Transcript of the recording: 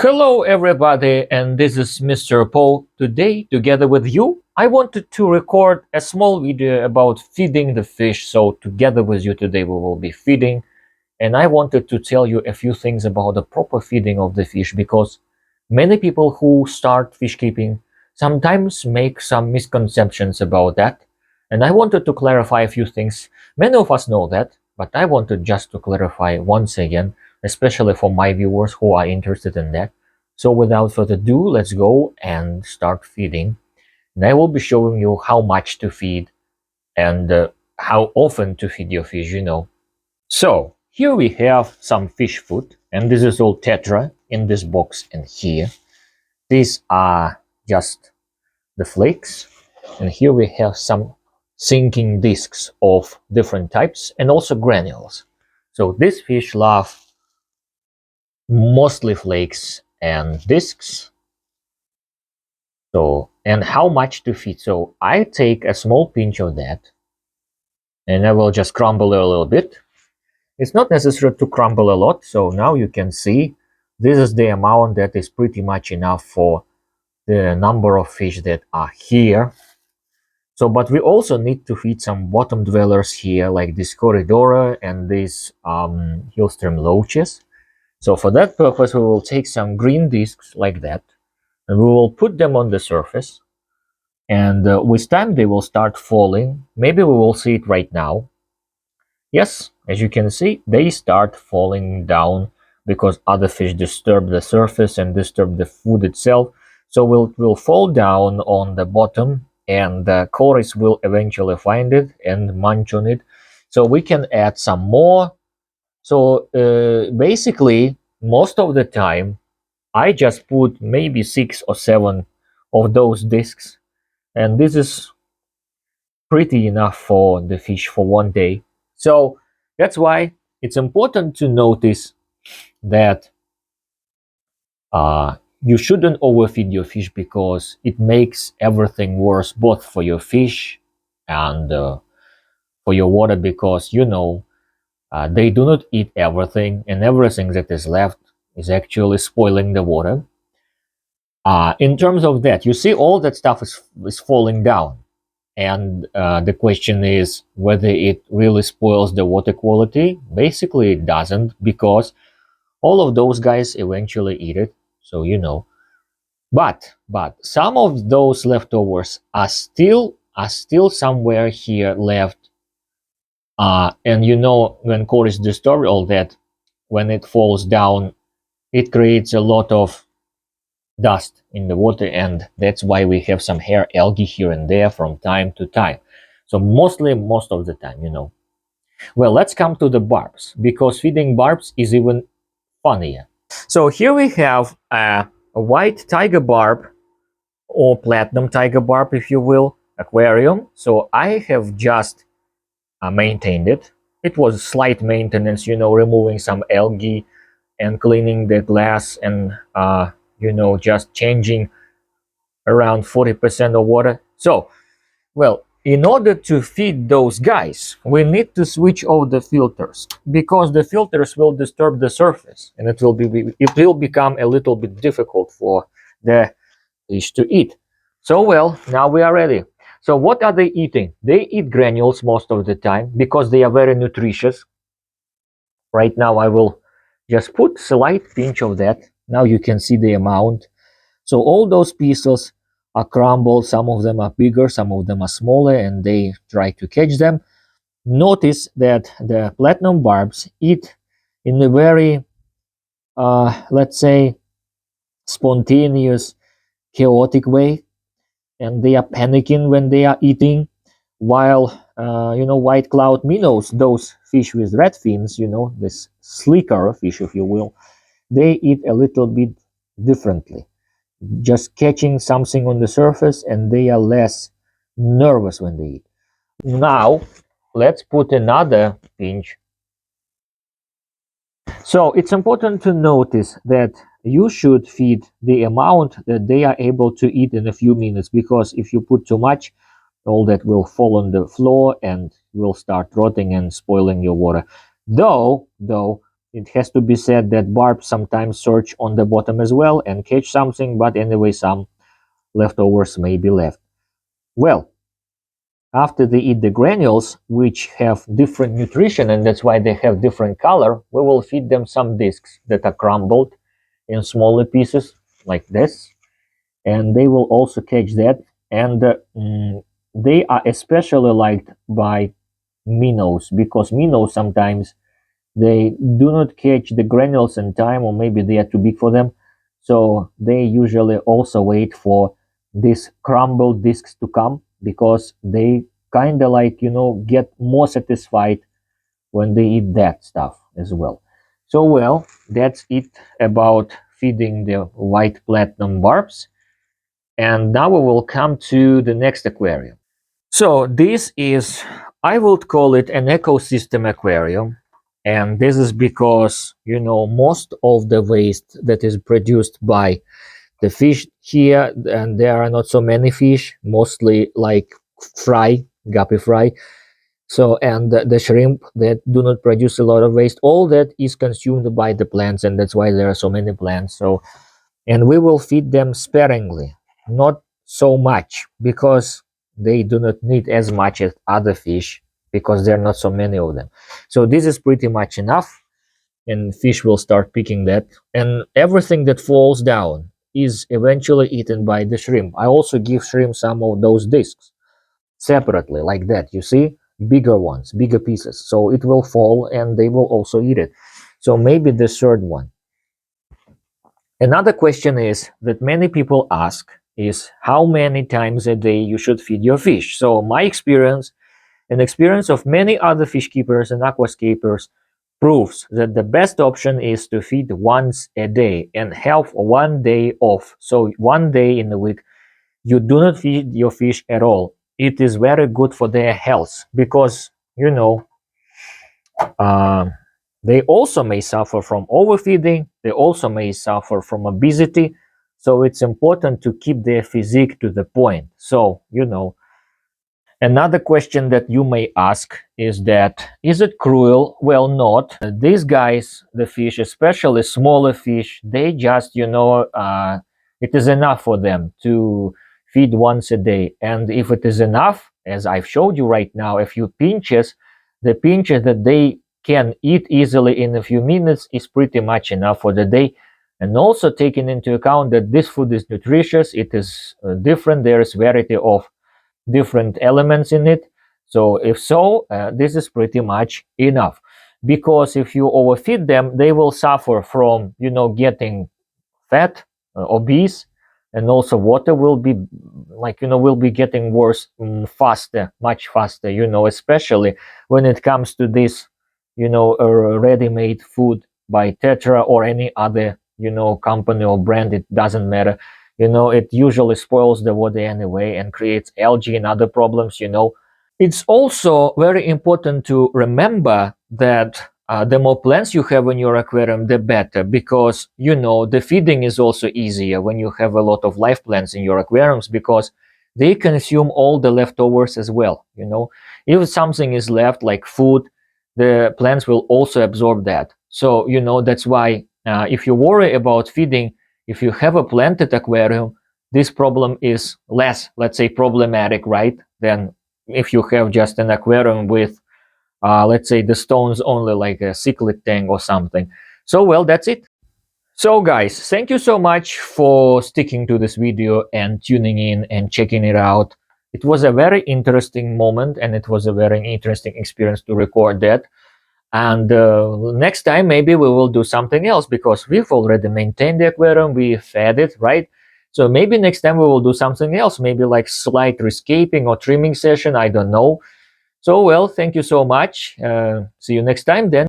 Hello, everybody, and this is Mr. Paul. Today, together with you, I wanted to record a small video about feeding the fish. So, together with you today, we will be feeding, and I wanted to tell you a few things about the proper feeding of the fish because many people who start fish keeping sometimes make some misconceptions about that, and I wanted to clarify a few things. Many of us know that, but I wanted just to clarify once again, especially for my viewers who are interested in that. So without further ado, let's go and start feeding. And I will be showing you how much to feed and how often to feed your fish. So here we have some fish food, and this is all tetra in this box and here. These are just the flakes, and here we have some sinking discs of different types and also granules. So these fish love mostly flakes and discs. So, and how much to feed? So I take a small pinch of that and I will just crumble it a little bit. It's not necessary to crumble a lot. So now you can see this is the amount that is pretty much enough for the number of fish that are here. So, but we also need to feed some bottom dwellers here, like this corridora and these hillstream loaches. So for that purpose, we will take some green discs like that, and we will put them on the surface. And with time, they will start falling. Maybe we will see it right now. Yes, as you can see, they start falling down because other fish disturb the surface and disturb the food itself. So will fall down on the bottom, and the chorus will eventually find it and munch on it. So we can add some more. So basically, most of the time, I just put maybe 6 or 7 of those discs, and this is pretty enough for the fish for one day. So that's why it's important to notice that you shouldn't overfeed your fish because it makes everything worse, both for your fish and for your water, because they do not eat everything, and everything that is left is actually spoiling the water. In terms of that, you see all that stuff is falling down. And the question is whether it really spoils the water quality. Basically, it doesn't, because all of those guys eventually eat it. So. But some of those leftovers are still somewhere here left. And when core is disturbed, all that, when it falls down, it creates a lot of dust in the water, and that's why we have some hair algae here and there from time to time. So most of the time. Well, let's come to the barbs, because feeding barbs is even funnier. So here we have a white tiger barb, or platinum tiger barb, if you will, aquarium. So I have just maintained it. It was slight maintenance, removing some algae and cleaning the glass, and just changing around 40% of water. So, well, in order to feed those guys, we need to switch off the filters, because the filters will disturb the surface, and it will become a little bit difficult for the fish to eat. So, well, now we are ready. So what are they eating? They eat granules most of the time because they are very nutritious. Right now I will just put a slight pinch of that. Now you can see the amount. So all those pieces are crumbled. Some of them are bigger, some of them are smaller, and they try to catch them. Notice that the platinum barbs eat in a very, let's say, spontaneous, chaotic way, and they are panicking when they are eating. While white cloud minnows, those fish with red fins, this sleeker fish, if you will, they eat a little bit differently, just catching something on the surface, and they are less nervous when they eat. Now, let's put another pinch. So it's important to notice that you should feed the amount that they are able to eat in a few minutes, because if you put too much, all that will fall on the floor and will start rotting and spoiling your water. Though it has to be said that Barb sometimes search on the bottom as well and catch something, but anyway, some leftovers may be left. Well, after they eat the granules, which have different nutrition and that's why they have different color, we will feed them some discs that are crumbled in smaller pieces like this, and they will also catch that. And they are especially liked by minnows because minnows sometimes they do not catch the granules in time, or maybe they are too big for them. So they usually also wait for these crumbled discs to come because they kind of like, get more satisfied when they eat that stuff as well. So, well, that's it about feeding the white platinum barbs. And now we will come to the next aquarium. So this is, I would call it an ecosystem aquarium. And this is because, most of the waste that is produced by the fish here, and there are not so many fish, mostly like fry, guppy fry. So, and the shrimp that do not produce a lot of waste, all that is consumed by the plants, and that's why there are so many plants. So, and we will feed them sparingly, not so much because they do not need as much as other fish because there are not so many of them. So this is pretty much enough, and fish will start picking that, and everything that falls down is eventually eaten by the shrimp. I also give shrimp some of those discs separately like that, you see, bigger ones, bigger pieces, so it will fall and they will also eat it. So maybe the third one. Another question is that many people ask is how many times a day you should feed your fish. So my experience and experience of many other fish keepers and aquascapers proves that the best option is to feed once a day and have 1 day off. So 1 day in the week you do not feed your fish at all. It is very good for their health because uh, they also may suffer from overfeeding. They also may suffer from obesity. So it's important to keep their physique to the point. So, another question that you may ask is that, is it cruel? Well, not. These guys, the fish, especially smaller fish, they just, it is enough for them to feed once a day. And if it is enough, as I've showed you right now, a few pinches, the pinches that they can eat easily in a few minutes is pretty much enough for the day. And also taking into account that this food is nutritious, it is different, there is variety of different elements in it. So if so, this is pretty much enough, because if you overfeed them, they will suffer from getting fat, obese, and also water will be will be getting worse faster, much faster, especially when it comes to this ready-made food by Tetra or any other company or brand. It doesn't matter. It usually spoils the water anyway and creates algae and other problems. It's also very important to remember that the more plants you have in your aquarium, the better, because the feeding is also easier when you have a lot of live plants in your aquariums, because they consume all the leftovers as well. If something is left like food, the plants will also absorb that. So that's why if you worry about feeding, if you have a planted aquarium, this problem is less, let's say, problematic, right, than if you have just an aquarium with let's say the stones only, like a cichlid tank or something. So well, that's it. So guys, thank you so much for sticking to this video and tuning in and checking it out. It was a very interesting moment, and it was a very interesting experience to record that. And next time maybe we will do something else, because we've already maintained the aquarium, we fed it, right? So maybe next time we will do something else, maybe like slight rescaping or trimming session, I don't know. So well, thank you so much. See you next time then.